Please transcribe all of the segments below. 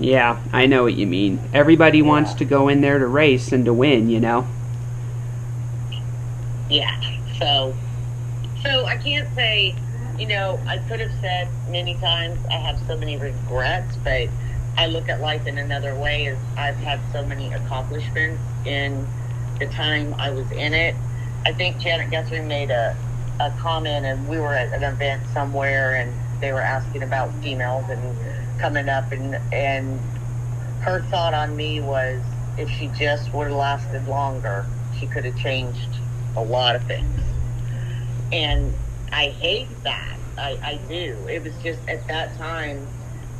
Yeah, I know what you mean. Everybody wants Yeah. to go in there to race and to win, you know? Yeah. So I can't say, I could have said many times I have so many regrets, but I look at life in another way as I've had so many accomplishments in the time I was in it. I think Janet Guthrie made a comment, and we were at an event somewhere, and they were asking about females and coming up, and her thought on me was if she just would have lasted longer, she could have changed a lot of things. And I hate that. I do. It was just at that time,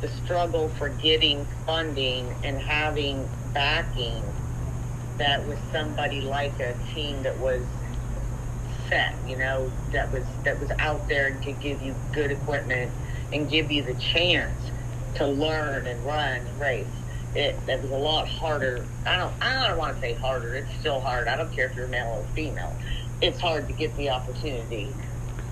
the struggle for getting funding and having backing that was somebody like a team that was set, that was out there and could give you good equipment and give you the chance to learn and run and race. That was a lot harder. I don't want to say harder. It's still hard. I don't care if you're male or female. It's hard to get the opportunity.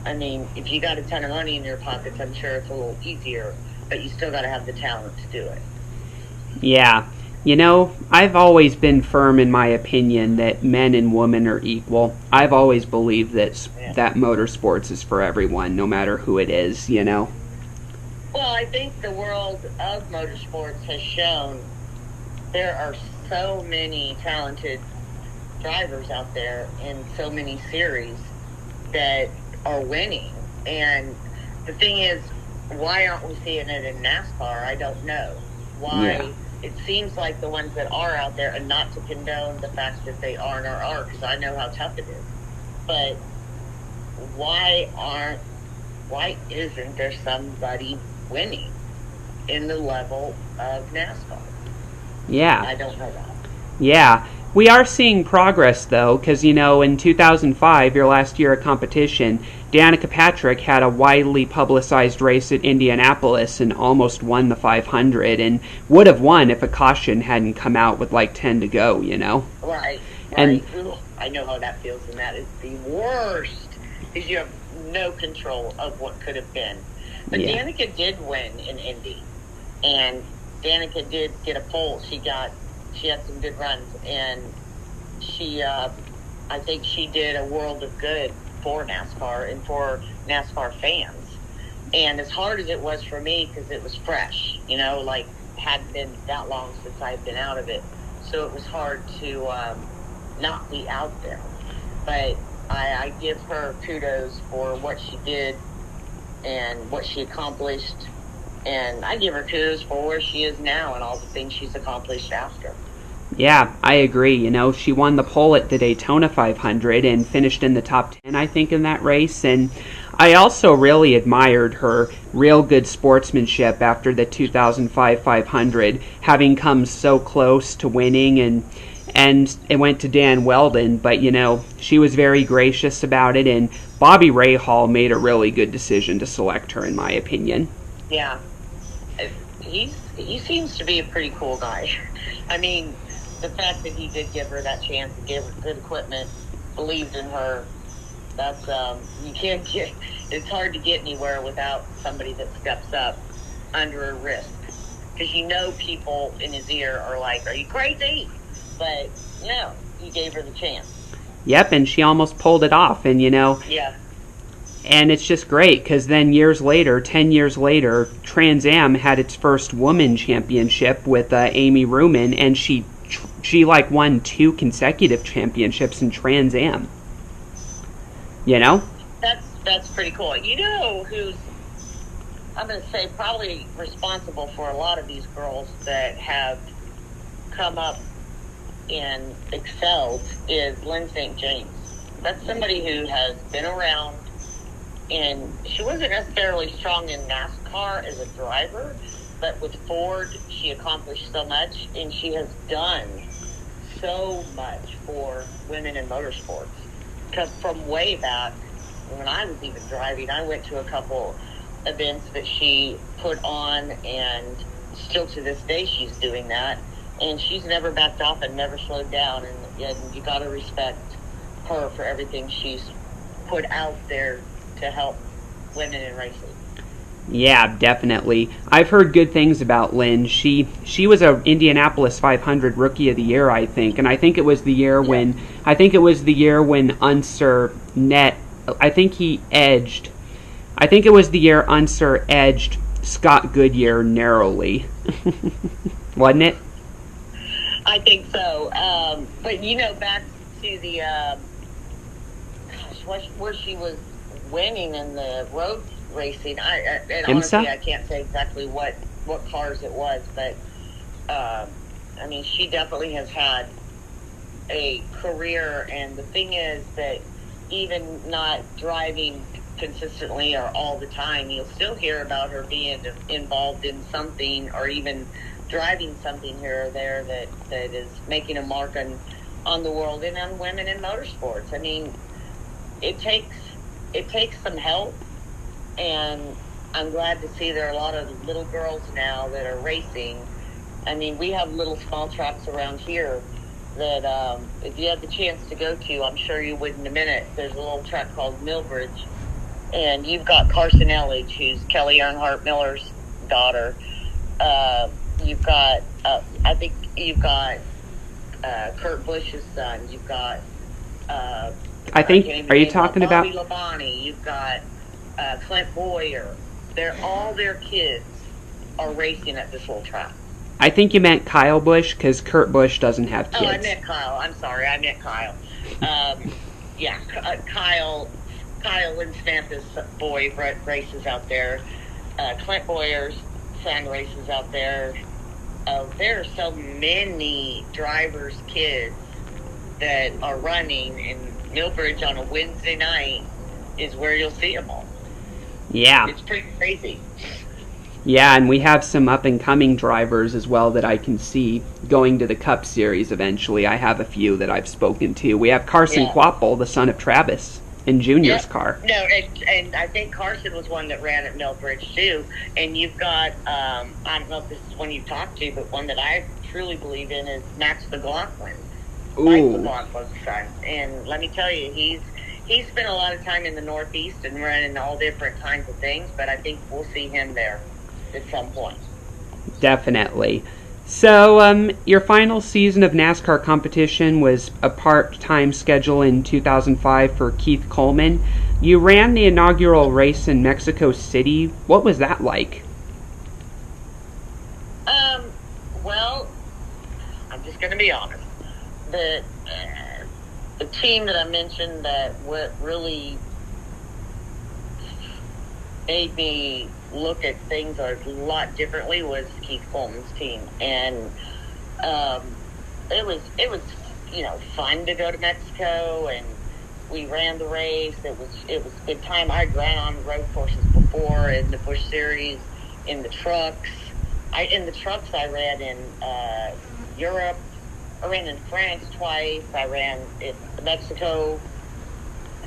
I mean, if you got a ton of money in your pockets, I'm sure it's a little easier, but you still got to have the talent to do it. Yeah. You know, I've always been firm in my opinion that men and women are equal. I've always believed that motorsports is for everyone, no matter who it is, you know? Well, I think the world of motorsports has shown there are so many talented drivers out there in so many series that are winning. And the thing is, why aren't we seeing it in NASCAR? I don't know. Why? Yeah. It seems like the ones that are out there, and not to condone the fact that they aren't or are, because I know how tough it is. But why isn't there somebody winning in the level of NASCAR? Yeah. I don't know that. Yeah. We are seeing progress, though, because, in 2005, your last year of competition, Danica Patrick had a widely publicized race at Indianapolis and almost won the 500, and would have won if a caution hadn't come out with 10 to go, Right. And Ooh, I know how that feels, and that is the worst, because you have no control of what could have been. But yeah. Danica did win in Indy, and Danica did get a pole. She had some good runs, and I think she did a world of good for NASCAR and for NASCAR fans. And as hard as it was for me, because it was fresh, hadn't been that long since I'd been out of it, so it was hard to not be out there. But I give her kudos for what she did and what she accomplished, and I give her kudos for where she is now and all the things she's accomplished after. Yeah, I agree. She won the pole at the Daytona 500 and finished in the top 10, I think, in that race. And I also really admired her real good sportsmanship after the 2005 500, having come so close to winning, and it went to Dan Weldon. But, she was very gracious about it, and Bobby Rahal made a really good decision to select her, in my opinion. Yeah. He seems to be a pretty cool guy. I mean, the fact that he did give her that chance, gave her good equipment, believed in her, that's, it's hard to get anywhere without somebody that steps up under a risk. Because people in his ear are like, are you crazy? But no, he gave her the chance. Yep, and she almost pulled it off, and Yeah. And it's just great, because then 10 years later, Trans Am had its first woman championship with Amy Ruman, and she won 2 consecutive championships in Trans Am. That's pretty cool. Who's, I'm going to say, probably responsible for a lot of these girls that have come up and excelled is Lynn St. James. That's somebody who has been around, and she wasn't necessarily strong in NASCAR as a driver, but with Ford, she accomplished so much, and she has done so much for women in motorsports. Because from way back, when I was even driving, I went to a couple events that she put on, and still to this day she's doing that. And she's never backed off and never slowed down, and you got to respect her for everything she's put out there to help women in racing. Yeah, definitely. I've heard good things about Lynn. She was a Indianapolis 500 Rookie of the Year, I think, and I think it was the year Yeah. when Unser net. I think he edged. I think it was the year Unser edged Scott Goodyear narrowly, wasn't it? I think so. But back to the where she was winning in the road racing. And honestly, IMSA? I can't say exactly what cars it was, but she definitely has had a career. And the thing is that even not driving consistently or all the time, you'll still hear about her being involved in something, or even driving something here or there that is making a mark on the world and on women in motorsports. I mean, it takes some help, and I'm glad to see there are a lot of little girls now that are racing. I mean, we have little small tracks around here that if you had the chance to go to, I'm sure you would in a minute. There's a little track called Millbridge, and you've got Carson Elledge, who's Kelly Earnhardt Miller's daughter. You've got, I think you've got Kurt Busch's son. You've got, I think. Are you talking about? Bobby Labonte. You've got Clint Boyer. All their kids are racing at this little track. I think you meant Kyle Busch, because Kurt Busch doesn't have kids. Oh, I meant Kyle. I'm sorry, I meant Kyle. Kyle and Samantha's boy races out there. Clint Boyer's son races out there. There are so many drivers' kids that are running, and Millbridge on a Wednesday night is where you'll see them all. Yeah. It's pretty crazy. Yeah, and we have some up-and-coming drivers as well that I can see going to the Cup Series eventually. I have a few that I've spoken to. We have Carson Quapple, the son of Travis, in Junior's car. No, and I think Carson was one that ran at Millbridge, too. And you've got, I don't know if this is one you've talked to, but one that I truly believe in is Max McLaughlin. Mike McLaughlin's son. And let me tell you, he's spent a lot of time in the Northeast and running all different kinds of things, but I think we'll see him there at some point. Definitely. So, your final season of NASCAR competition was a part-time schedule in 2005 for Keith Coleman. You ran the inaugural race in Mexico City. What was that like? Well, I'm just going to be honest. The team that I mentioned that what really made me look at things a lot differently was Keith Coleman's team, and it was fun to go to Mexico, and we ran the race. It was a good time. I'd ran on road courses before in the Busch Series, in the trucks. I ran in Europe. I ran in France twice. I ran in Mexico.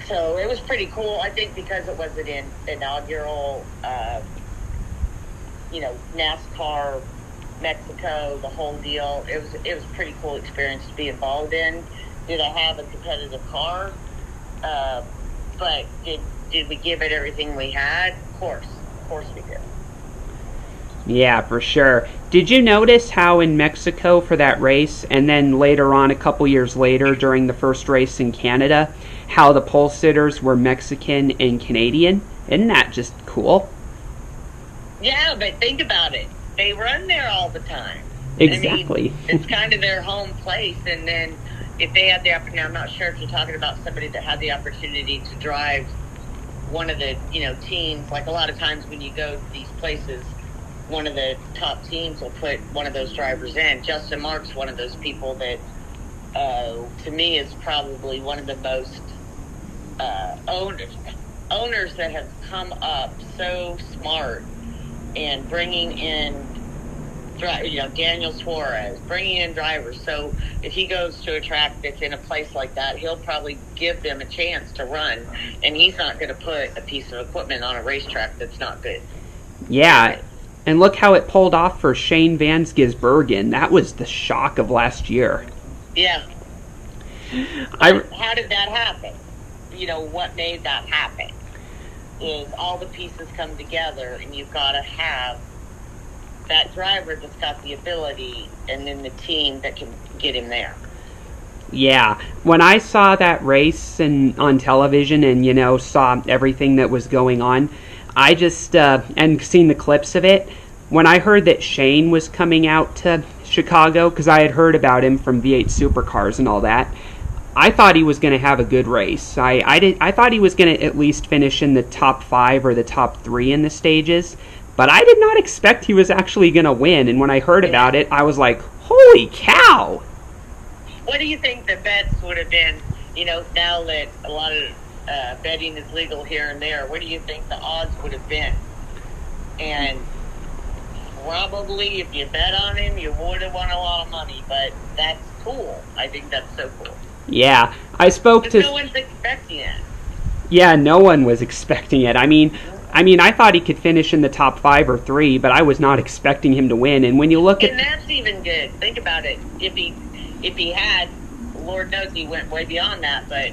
So it was pretty cool. I think because it was an inaugural, NASCAR Mexico, the whole deal. It was a pretty cool experience to be involved in. Did I have a competitive car? But did we give it everything we had? Of course we did. Yeah, for sure. Did you notice how in Mexico for that race, and then later on, a couple years later, during the first race in Canada, how the pole sitters were Mexican and Canadian? Isn't that just cool? Yeah, but think about it. They run there all the time. Exactly. I mean, it's kind of their home place, and then if they had the opportunity, I'm not sure if you're talking about somebody that had the opportunity to drive one of the, teams. Like a lot of times when you go to these places, one of the top teams will put one of those drivers in. Justin Mark's one of those people that, to me, is probably one of the most owners that have come up so smart and bringing in, Daniel Suarez, bringing in drivers. So if he goes to a track that's in a place like that, he'll probably give them a chance to run, and he's not going to put a piece of equipment on a racetrack that's not good. Yeah. And look how it pulled off for Shane Van Gisbergen. That was the shock of last year. Yeah. How did that happen? What made that happen? is all the pieces come together, and you've got to have that driver that's got the ability, and then the team that can get him there. Yeah, when I saw that race on television and, saw everything that was going on, I just, and seen the clips of it, when I heard that Shane was coming out to Chicago, because I had heard about him from V8 Supercars and all that, I thought he was going to have a good race. I thought he was going to at least finish in the top 5 or the top 3 in the stages, but I did not expect he was actually going to win, and when I heard about it, I was like, holy cow! What do you think the bets would have been, now that a lot of betting is legal here and there, what do you think the odds would have been? And probably if you bet on him, you would have won a lot of money, but that's cool. I think that's so cool. Yeah, I spoke to... no one's expecting it. Yeah, no one was expecting it. I mean, I thought he could finish in the top 5 or 3, but I was not expecting him to win. And when you look and that's even good. Think about it. If he had, Lord knows he went way beyond that, but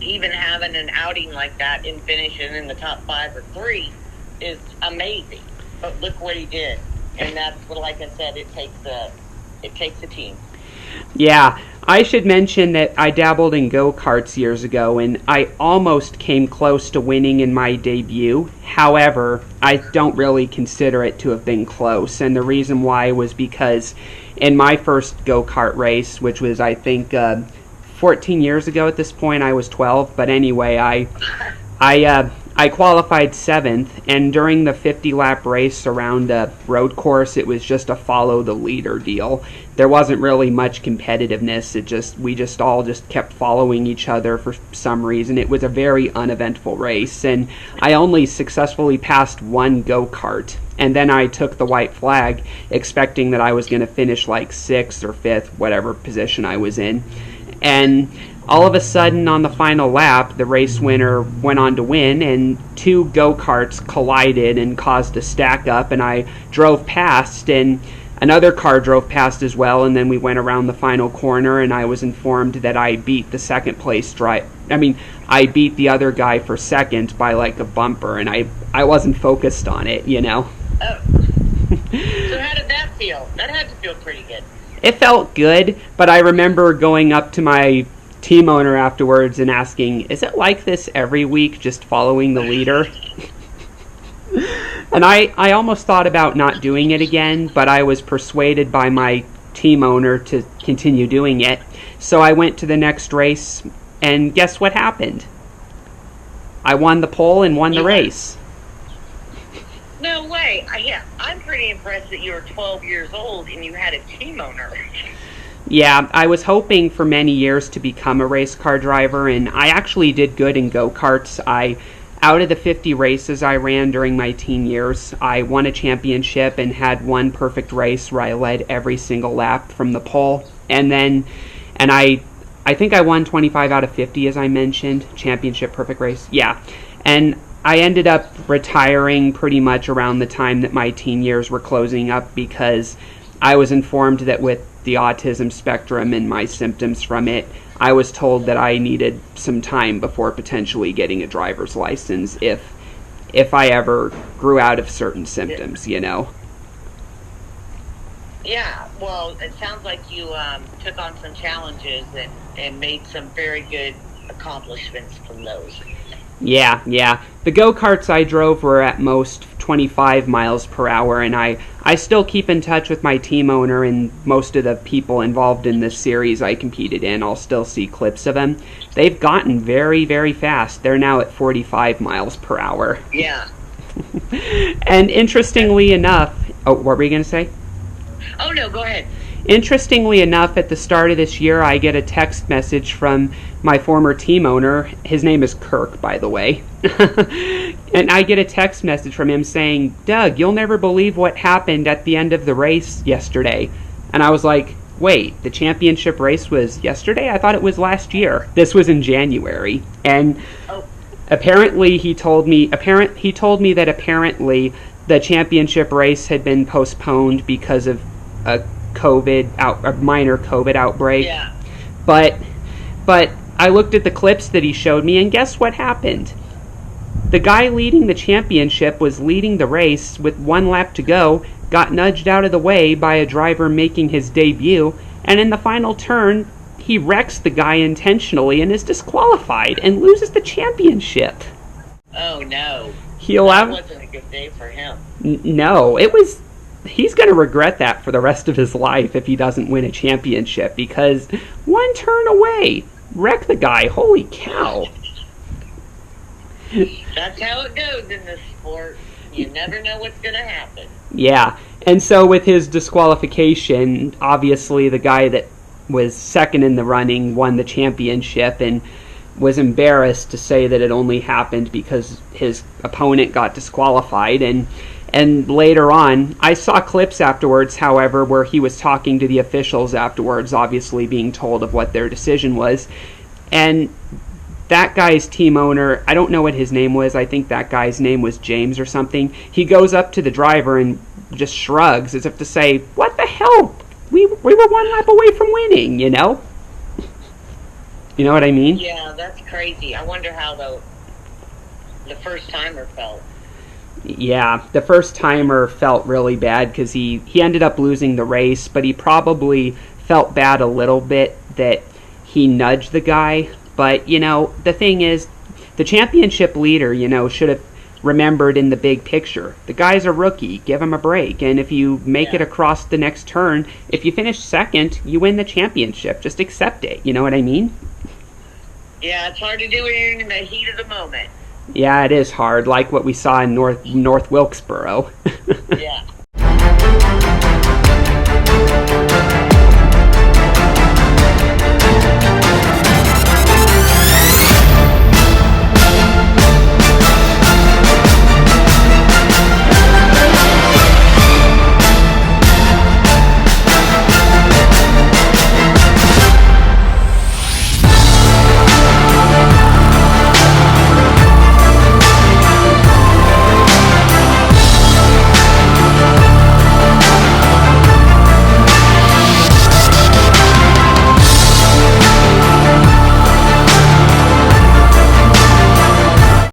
even having an outing like that and finishing in the top 5 or 3 is amazing. But look what he did. And that's what, like I said, it takes a team. Yeah, I should mention that I dabbled in go-karts years ago, and I almost came close to winning in my debut. However, I don't really consider it to have been close, and the reason why was because in my first go-kart race, which was, I think, 14 years ago at this point, I was 12, but anyway, I qualified 7th, and during the 50-lap race around a road course, it was just a follow-the-leader deal. There wasn't really much competitiveness. We just all kept following each other for some reason. It was a very uneventful race, and I only successfully passed one go-kart, and then I took the white flag, expecting that I was going to finish like 6th or 5th, whatever position I was in. And all of a sudden, on the final lap, the race winner went on to win, and 2 go-karts collided and caused a stack-up, and I drove past, and another car drove past as well, and then we went around the final corner, and I was informed that I beat the second-place I beat the other guy for second by like a bumper, and I wasn't focused on it, Oh. So how did that feel? That had to feel pretty good. It felt good, but I remember going up to my team owner afterwards and asking, is it like this every week, just following the leader? And I almost thought about not doing it again, but I was persuaded by my team owner to continue doing it. So I went to the next race, and guess what happened? I won the pole and won the race. No way. I'm pretty impressed that you were 12 years old and you had a team owner. Yeah, I was hoping for many years to become a race car driver, and I actually did good in go-karts. Out of the 50 races I ran during my teen years, I won a championship and had one perfect race where I led every single lap from the pole. And I think I won 25 out of 50, as I mentioned, championship perfect race. Yeah, and I ended up retiring pretty much around the time that my teen years were closing up, because I was informed that with the autism spectrum and my symptoms from it, I was told that I needed some time before potentially getting a driver's license if I ever grew out of certain symptoms, Yeah, well, it sounds like you took on some challenges and made some very good accomplishments from those. Yeah. The go-karts I drove were at most 25 miles per hour, and I still keep in touch with my team owner and most of the people involved in this series I competed in. I'll still see clips of them. They've gotten very, very fast. They're now at 45 miles per hour. Yeah. And interestingly enough... Oh, what were you going to say? Oh, no, go ahead. Interestingly enough, at the start of this year, I get a text message from my former team owner. His name is Kirk, by the way. And I get a text message from him saying, Doug, you'll never believe what happened at the end of the race yesterday. And I was like, wait, the championship race was yesterday? I thought it was last year. This was in January. And apparently he told me that apparently the championship race had been postponed because of a minor COVID outbreak. Yeah. But I looked at the clips that he showed me, and guess what happened? The guy leading the championship was leading the race with 1 lap to go, got nudged out of the way by a driver making his debut, and in the final turn, he wrecks the guy intentionally and is disqualified and loses the championship. Oh, no. That wasn't a good day for him. No, it was... He's going to regret that for the rest of his life if he doesn't win a championship, because 1 turn away, wreck the guy. Holy cow. That's how it goes in this sport. You never know what's going to happen. Yeah, and so with his disqualification, obviously the guy that was second in the running won the championship and was embarrassed to say that it only happened because his opponent got disqualified. And later on, I saw clips afterwards, however, where he was talking to the officials afterwards, obviously being told of what their decision was. And that guy's team owner, I don't know what his name was, I think that guy's name was James or something. He goes up to the driver and just shrugs as if to say, what the hell? We were 1 lap away from winning, you know? You know what I mean? Yeah, that's crazy. I wonder how the first timer felt. Yeah, the first timer felt really bad because he ended up losing the race, but he probably felt bad a little bit that he nudged the guy. But, you know, the thing is, the championship leader, you know, should have remembered in the big picture. The guy's a rookie. Give him a break. And if you make it across the next turn, if you finish second, you win the championship. Just accept it. You know what I mean? Yeah, it's hard to do it in the heat of the moment. Yeah, it is hard, like what we saw in North Wilkesboro. Yeah.